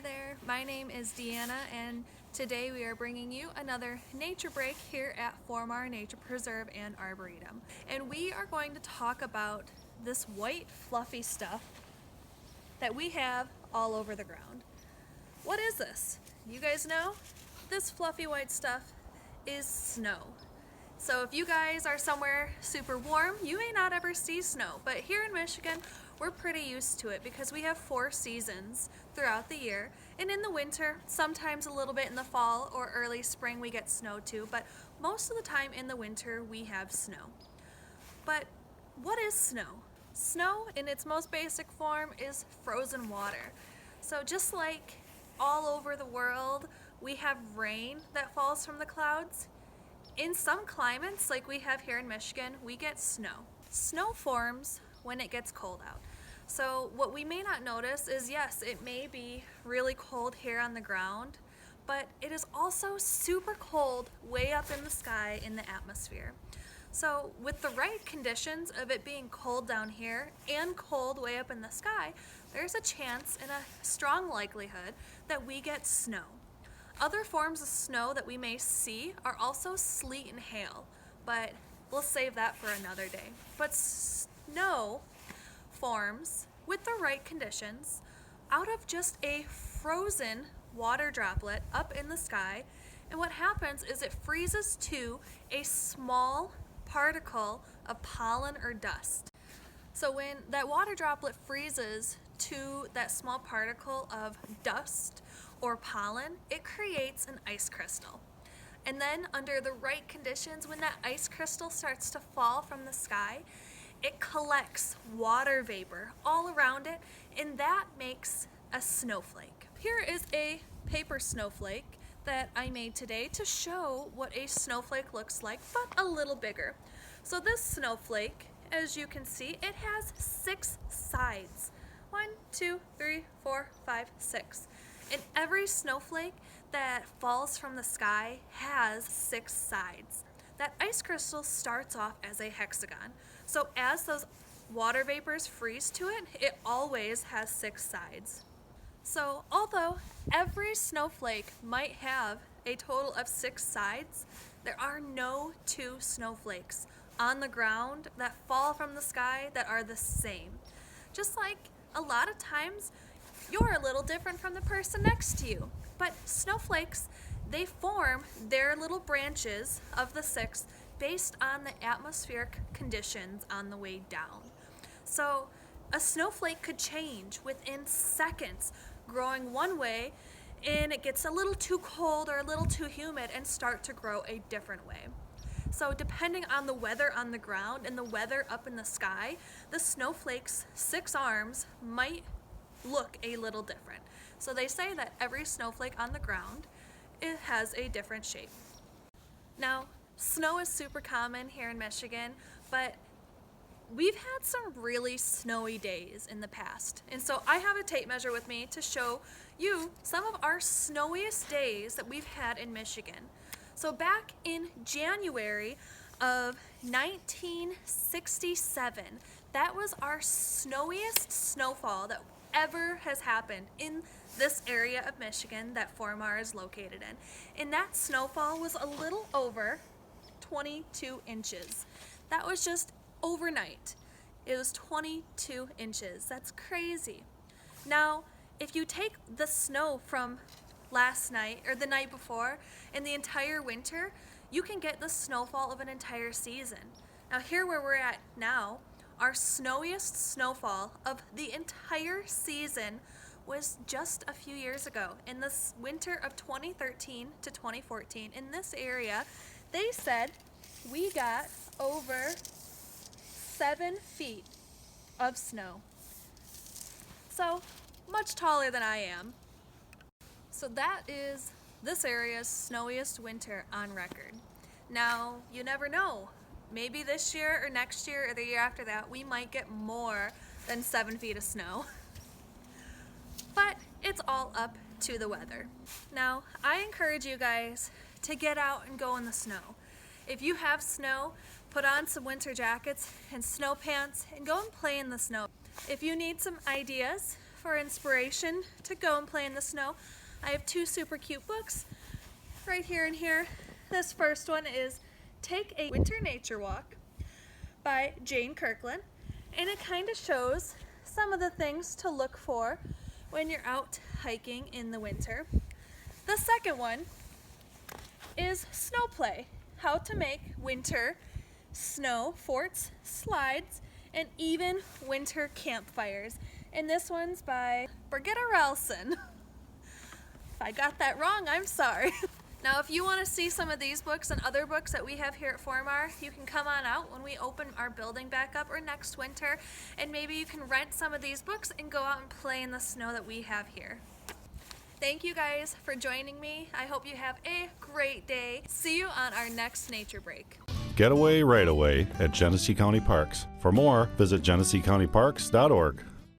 Hi there, my name is Deanna and today we are bringing you another nature break here at Formar Nature Preserve and Arboretum. And we are going to talk about this white fluffy stuff that we have all over the ground. What is this? You guys know? This fluffy white stuff is snow. So if you guys are somewhere super warm, you may not ever see snow, but here in Michigan, we're pretty used to it because we have 4 seasons throughout the year. And in the winter, sometimes a little bit in the fall or early spring, we get snow too, but most of the time in the winter, we have snow. But what is snow? Snow, in its most basic form, is frozen water. So just like all over the world, we have rain that falls from the clouds. In some climates, like we have here in Michigan, we get snow. Snow forms when it gets cold out. So what we may not notice is, yes, it may be really cold here on the ground, but it is also super cold way up in the sky in the atmosphere. So with the right conditions of it being cold down here and cold way up in the sky, there's a chance and a strong likelihood that we get snow. Other forms of snow that we may see are also sleet and hail, but we'll save that for another day. But snow forms with the right conditions out of just a frozen water droplet up in the sky, and what happens is it freezes to a small particle of pollen or dust. So when that water droplet freezes to that small particle of dust or pollen, it creates an ice crystal. And then under the right conditions, when that ice crystal starts to fall from the sky, it collects water vapor all around it, and that makes a snowflake. Here is a paper snowflake that I made today to show what a snowflake looks like, but a little bigger. So this snowflake, as you can see, it has 6 sides. 1, 2, 3, 4, 5, 6. And every snowflake that falls from the sky has 6 sides. That ice crystal starts off as a hexagon. So as those water vapors freeze to it, it always has 6 sides. So although every snowflake might have a total of 6 sides, there are no 2 snowflakes on the ground that fall from the sky that are the same. Just like a lot of times, you're a little different from the person next to you. But snowflakes, they form their little branches of the 6 based on the atmospheric conditions on the way down. So a snowflake could change within seconds, growing one way, and it gets a little too cold or a little too humid and start to grow a different way. So depending on the weather on the ground and the weather up in the sky, the snowflake's 6 arms might look a little different. So they say that every snowflake on the ground, it has a different shape. Now, snow is super common here in Michigan, but we've had some really snowy days in the past. And so I have a tape measure with me to show you some of our snowiest days that we've had in Michigan. So back in January of 1967, that was our snowiest snowfall that ever has happened in this area of Michigan that Formar is located in. And that snowfall was a little over 22 inches. That was just overnight. It was 22 inches. That's crazy. Now, if you take the snow from last night or the night before and the entire winter, you can get the snowfall of an entire season. Now here where we're at now, our snowiest snowfall of the entire season was just a few years ago. In this winter of 2013 to 2014, in this area, they said we got over 7 feet of snow. So much taller than I am. So that is this area's snowiest winter on record. Now, you never know. Maybe this year or next year or the year after that, we might get more than 7 feet of snow. But it's all up to the weather. Now, I encourage you guys to get out and go in the snow. If you have snow, put on some winter jackets and snow pants and go and play in the snow. If you need some ideas for inspiration to go and play in the snow, I have two super cute books right here and here. This first one is Take a Winter Nature Walk by Jane Kirkland, and it kind of shows some of the things to look for when you're out hiking in the winter. The second one is Snow Play, how to make winter snow forts, slides, and even winter campfires. And this one's by Brigitta Relson. If I got that wrong, I'm sorry. Now, if you want to see some of these books and other books that we have here at Formar, you can come on out when we open our building back up or next winter, and maybe you can rent some of these books and go out and play in the snow that we have here. Thank you guys for joining me. I hope you have a great day. See you on our next nature break. Getaway right away at Genesee County Parks. For more, visit GeneseeCountyParks.org.